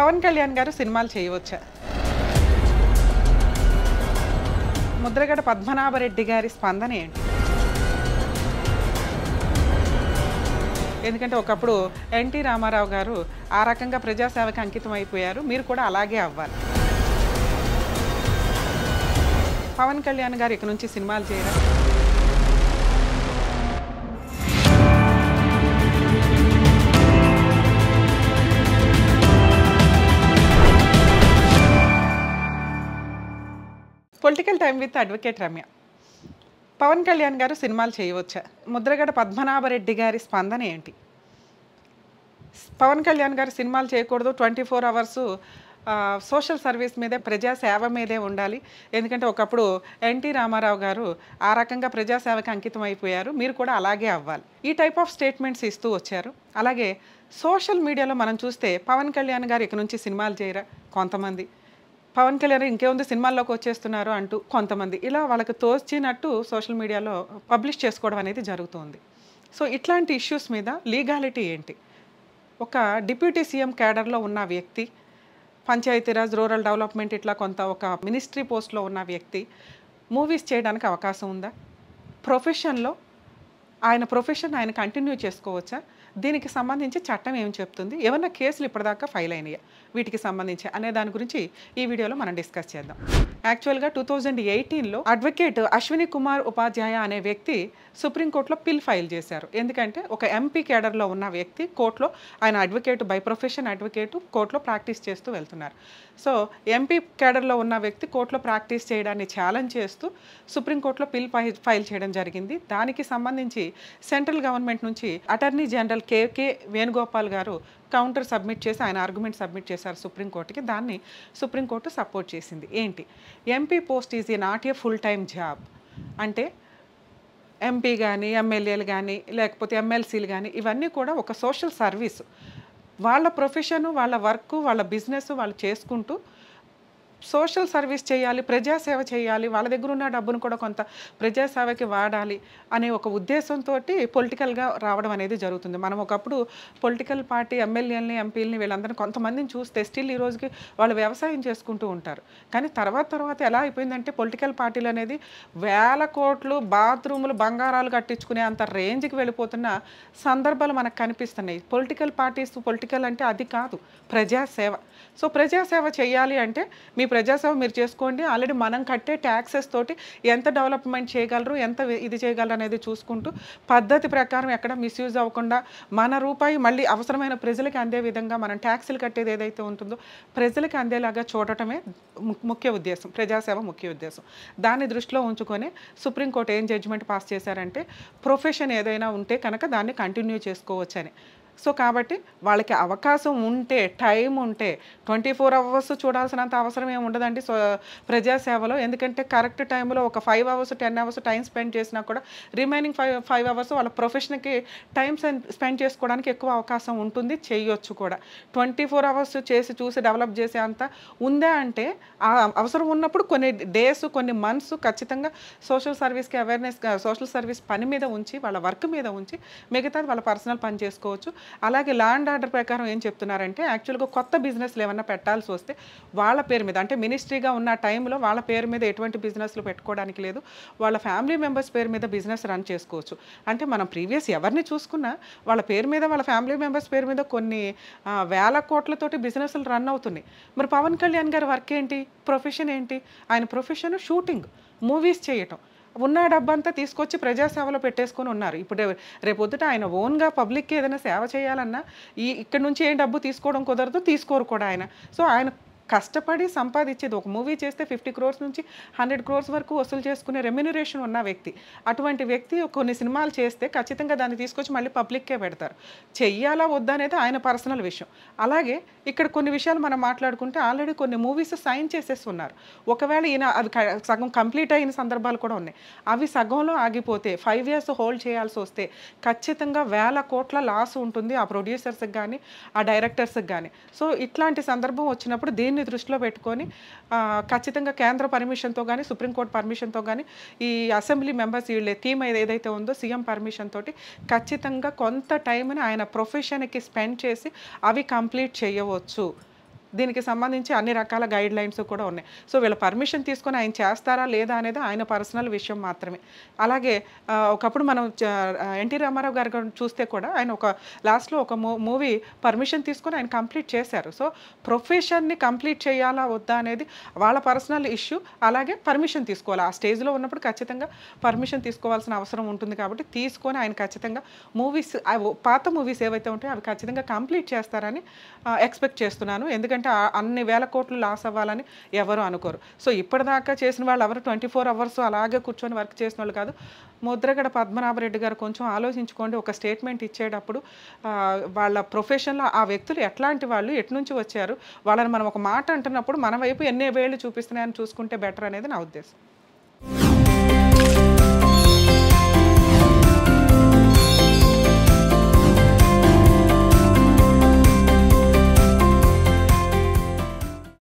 పవన్ కళ్యాణ్ గారు సినిమాలు చేయవచ్చా? ముద్రగడ పద్మనాభరెడ్డి గారి స్పందన ఏంటి? ఎందుకంటే ఒకప్పుడు ఎన్టీ రామారావు గారు ఆ రకంగా ప్రజాసేవకి అంకితం అయిపోయారు, మీరు కూడా అలాగే అవ్వాలి. పవన్ కళ్యాణ్ గారు ఇక నుంచి సినిమాలు చేయరా? Political time with advocate Ramya. Pavan Kalyan గారు సినిమాలు చేయవచ్చా? ముద్రగడ పద్మనాభరెడ్డి గారి స్పందన ఏంటి? పవన్ కళ్యాణ్ గారు సినిమాలు చేయకూడదు, 24 అవర్స్ సోషల్ సర్వీస్ మీదే, ప్రజాసేవ మీదే ఉండాలి. ఎందుకంటే ఒకప్పుడు ఎన్టీ రామారావు గారు ఆ రకంగా ప్రజాసేవకి అంకితం అయిపోయారు, మీరు కూడా అలాగే అవ్వాలి. ఈ టైప్ ఆఫ్ స్టేట్మెంట్స్ ఇస్తూ వచ్చారు. అలాగే సోషల్ మీడియాలో మనం చూస్తే పవన్ కళ్యాణ్ గారు ఇక నుంచి సినిమాలు చేయరా కొంతమంది, పవన్ కళ్యాణ్ ఇంకేముంది సినిమాల్లోకి వచ్చేస్తున్నారు అంటూ కొంతమంది, ఇలా వాళ్ళకి తోచినట్టు సోషల్ మీడియాలో పబ్లిష్ చేసుకోవడం అనేది జరుగుతుంది. సో ఇట్లాంటి ఇష్యూస్ మీద లీగాలిటీ ఏంటి? ఒక డిప్యూటీ సీఎం క్యాడర్లో ఉన్న వ్యక్తి, పంచాయతీరాజ్, రూరల్ డెవలప్మెంట్ ఇట్లా కొంత ఒక మినిస్ట్రీ పోస్ట్లో ఉన్న వ్యక్తి మూవీస్ చేయడానికి అవకాశం ఉందా? ప్రొఫెషన్లో ఆయన ప్రొఫెషన్ ఆయన కంటిన్యూ చేసుకోవచ్చా? దీనికి సంబంధించి చట్టం ఏం చెప్తుంది? ఏమన్నా కేసులు ఇప్పటిదాకా ఫైల్ అయినాయా వీటికి సంబంధించి అనే దాని గురించి ఈ వీడియోలో మనం డిస్కస్ చేద్దాం. యాక్చువల్గా 2018లో అడ్వకేట్ అశ్విని కుమార్ ఉపాధ్యాయ అనే వ్యక్తి సుప్రీంకోర్టులో పిల్ ఫైల్ చేశారు. ఎందుకంటే ఒక ఎంపీ కేడర్లో ఉన్న వ్యక్తి కోర్టులో, ఆయన అడ్వకేట్, బై ప్రొఫెషన్ అడ్వకేట్, కోర్టులో ప్రాక్టీస్ చేస్తూ వెళ్తున్నారు. సో ఎంపీ కేడర్లో ఉన్న వ్యక్తి కోర్టులో ప్రాక్టీస్ చేయడాన్ని ఛాలెంజ్ చేస్తూ సుప్రీంకోర్టులో పిల్ ఫైల్ చేయడం జరిగింది. దానికి సంబంధించి సెంట్రల్ గవర్నమెంట్ నుంచి అటార్నీ జనరల్ కేకే వేణుగోపాల్ గారు కౌంటర్ సబ్మిట్ చేసి ఆయన ఆర్గ్యుమెంట్ సబ్మిట్ చేశారు సుప్రీంకోర్టుకి. దాన్ని సుప్రీంకోర్టు సపోర్ట్ చేసింది. ఏంటి? MP post is not a full time job. అంటే ఎంపీ కానీ, ఎమ్మెల్యేలు కానీ, లేకపోతే ఎమ్మెల్సీలు కానీ, ఇవన్నీ కూడా ఒక సోషల్ సర్వీస్. వాళ్ళ ప్రొఫెషను, వాళ్ళ వర్క్, వాళ్ళ బిజినెస్ వాళ్ళు చేసుకుంటూ సోషల్ సర్వీస్ చేయాలి, ప్రజాసేవ చేయాలి, వాళ్ళ దగ్గర ఉన్న డబ్బును కూడా కొంత ప్రజాసేవకి వాడాలి అనే ఒక ఉద్దేశంతో పొలిటికల్గా రావడం అనేది జరుగుతుంది. మనం ఒకప్పుడు పొలిటికల్ పార్టీ ఎమ్మెల్యేలని, ఎంపీలని, వీళ్ళందరినీ కొంతమందిని చూస్తే స్టిల్ ఈ రోజుకి వాళ్ళు వ్యవసాయం చేసుకుంటూ ఉంటారు. కానీ తర్వాత ఎలా అయిపోయిందంటే పొలిటికల్ పార్టీలు అనేది వేల కోట్లు, బాత్రూములు, బంగారాలు కట్టించుకునే అంత రేంజ్కి వెళ్ళిపోతున్న సందర్భాలు మనకు కనిపిస్తున్నాయి. పొలిటికల్ పార్టీస్, పొలిటికల్ అంటే అది కాదు, ప్రజాసేవ. సో ప్రజాసేవ చేయాలి అంటే మీ ప్రజాసేవ మీరు చేసుకోండి. ఆల్రెడీ మనం కట్టే ట్యాక్సెస్ తోటి ఎంత డెవలప్మెంట్ చేయగలరు, ఎంత ఇది చేయగలరు అనేది చూసుకుంటూ పద్ధతి ప్రకారం ఎక్కడ మిస్యూజ్ అవ్వకుండా మన రూపాయి మళ్ళీ అవసరమైన ప్రజలకి అందే విధంగా మనం ట్యాక్సులు కట్టేది ఏదైతే ఉంటుందో ప్రజలకి అందేలాగా చూడటమే ముఖ్య ఉద్దేశం, ప్రజాసేవ ముఖ్య ఉద్దేశం. దాన్ని దృష్టిలో ఉంచుకొని సుప్రీంకోర్టు ఏం జడ్జిమెంట్ పాస్ చేశారంటే ప్రొఫెషన్ ఏదైనా ఉంటే కనుక దాన్ని కంటిన్యూ చేసుకోవచ్చని. సో కాబట్టి వాళ్ళకి అవకాశం ఉంటే, టైం ఉంటే 24 అవర్స్ చూడాల్సినంత అవసరం ఏమి ఉండదండి ప్రజాసేవలో. ఎందుకంటే కరెక్ట్ టైంలో ఒక 5 అవర్స్ 10 అవర్స్ టైం స్పెండ్ చేసినా కూడా రిమైనింగ్ 5 అవర్స్ వాళ్ళ ప్రొఫెషన్కి టైం స్పెండ్ చేసుకోవడానికి ఎక్కువ అవకాశం ఉంటుంది, చేయొచ్చు కూడా. 24 అవర్స్ చేసి చూసి డెవలప్ చేసే అంత ఉందా అంటే ఆ అవసరం ఉన్నప్పుడు కొన్ని డేస్, కొన్ని మంత్స్ ఖచ్చితంగా సోషల్ సర్వీస్కి అవేర్నెస్, సోషల్ సర్వీస్ పని మీద ఉంచి, వాళ్ళ వర్క్ మీద ఉంచి, మిగతాది వాళ్ళ పర్సనల్ పని చేసుకోవచ్చు. అలాగే లా అండ్ ఆర్డర్ ప్రకారం ఏం చెప్తున్నారంటే యాక్చువల్గా కొత్త బిజినెస్లు ఏమన్నా పెట్టాల్సి వస్తే వాళ్ళ పేరు మీద, అంటే మినిస్ట్రీగా ఉన్న టైంలో వాళ్ళ పేరు మీద ఎటువంటి బిజినెస్లు పెట్టుకోవడానికి లేదు, వాళ్ళ ఫ్యామిలీ మెంబర్స్ పేరు మీద బిజినెస్ రన్ చేసుకోవచ్చు. అంటే మనం ప్రీవియస్ ఎవరిని చూసుకున్నా వాళ్ళ పేరు మీద, వాళ్ళ ఫ్యామిలీ మెంబర్స్ పేరు మీద కొన్ని వేల కోట్లతోటి బిజినెస్లు రన్ అవుతున్నాయి. మరి పవన్ కళ్యాణ్ గారి వర్క్ ఏంటి, ప్రొఫెషన్ ఏంటి? ఆయన ప్రొఫెషన్ షూటింగ్, మూవీస్ చేయటం. ఉన్న డబ్బంతా తీసుకొచ్చి ప్రజాసేవలో పెట్టేసుకొని ఉన్నారు. ఇప్పుడు రేపొద్దుట ఆయన ఓన్గా పబ్లిక్కి ఏదైనా సేవ చేయాలన్నా ఇక్కడ నుంచి ఏం డబ్బు తీసుకోవడం కుదరదు, తీసుకోరు కూడా ఆయన. సో ఆయన కష్టపడి సంపాదించేది, ఒక మూవీ చేస్తే 50 crores నుంచి 100 crores వరకు వసూలు చేసుకునే రెమ్యూనరేషన్ ఉన్న వ్యక్తి. అటువంటి వ్యక్తి కొన్ని సినిమాలు చేస్తే ఖచ్చితంగా దాన్ని తీసుకొచ్చి మళ్ళీ పబ్లిక్కే పెడతారు. చెయ్యాలా వద్దా అనేది ఆయన పర్సనల్ విషయం. అలాగే ఇక్కడ కొన్ని విషయాలు మనం మాట్లాడుకుంటే ఆల్రెడీ కొన్ని మూవీస్ సైన్ చేసేస్తున్నారు. ఒకవేళ ఈయన అది సగం కంప్లీట్ అయిన సందర్భాలు కూడా ఉన్నాయి. అవి సగంలో ఆగిపోతే 5 years హోల్డ్ చేయాల్సి వస్తే ఖచ్చితంగా వేల కోట్ల లాస్ ఉంటుంది ఆ ప్రొడ్యూసర్స్కి కానీ, ఆ డైరెక్టర్స్కి కానీ. సో ఇట్లాంటి సందర్భం వచ్చినప్పుడు దీన్ని దృష్టిలో పెట్టుకొని ఖచ్చితంగా కేంద్ర పర్మిషన్తో కానీ, సుప్రీంకోర్టు పర్మిషన్తో కానీ, ఈ అసెంబ్లీ మెంబర్స్ వీళ్ళ టీమ్ ఏదైతే ఉందో సీఎం పర్మిషన్ తోటి ఖచ్చితంగా కొంత టైంని ఆయన ప్రొఫెషన్కి స్పెండ్ చేసి అవి కంప్లీట్ చేయవచ్చు. దీనికి సంబంధించి అన్ని రకాల గైడ్ లైన్స్ కూడా ఉన్నాయి. సో వీళ్ళ పర్మిషన్ తీసుకొని ఆయన చేస్తారా లేదా అనేది ఆయన పర్సనల్ విషయం మాత్రమే. అలాగే ఒకప్పుడు మనం ఎన్టీ రామారావు గారు చూస్తే కూడా ఆయన ఒక లాస్ట్‌లో ఒక మూవీ పర్మిషన్ తీసుకొని ఆయన కంప్లీట్ చేశారు. సో ప్రొఫెషన్‌ని కంప్లీట్ చేయాలా వద్దా అనేది వాళ్ళ పర్సనల్ ఇష్యూ. అలాగే పర్మిషన్ తీసుకోవాలి. ఆ స్టేజ్‌లో ఉన్నప్పుడు ఖచ్చితంగా పర్మిషన్ తీసుకోవాల్సిన అవసరం ఉంటుంది కాబట్టి తీసుకొని ఆయన ఖచ్చితంగా మూవీస్ పాత మూవీస్ ఏవైతే ఉంటాయో అవి ఖచ్చితంగా కంప్లీట్ చేస్తారని ఎక్స్‌పెక్ట్ చేస్తున్నాను. ఎందుకంటే అన్ని వేల కోట్లు లాస్ అవ్వాలని ఎవరు అనుకోరు. సో ఇప్పటిదాకా చేసిన వాళ్ళు ఎవరు 24 అవర్స్ అలాగే కూర్చొని వర్క్ చేసిన వాళ్ళు కాదు. ముద్రగడ పద్మనాభరెడ్డి గారు కొంచెం ఆలోచించుకోండి. ఒక స్టేట్మెంట్ ఇచ్చేటప్పుడు వాళ్ళ ప్రొఫెషన్‌లో ఆ వ్యక్తులు ఎట్లాంటి వాళ్ళు, ఎటునుంచి వచ్చారు, వాళ్ళని మనం ఒక మాట అంటున్నప్పుడు మన వైపు ఎన్ని వేళ్ళు చూపిస్తున్నాయని చూసుకుంటే బెటర్ అనేది నా ఉద్దేశం.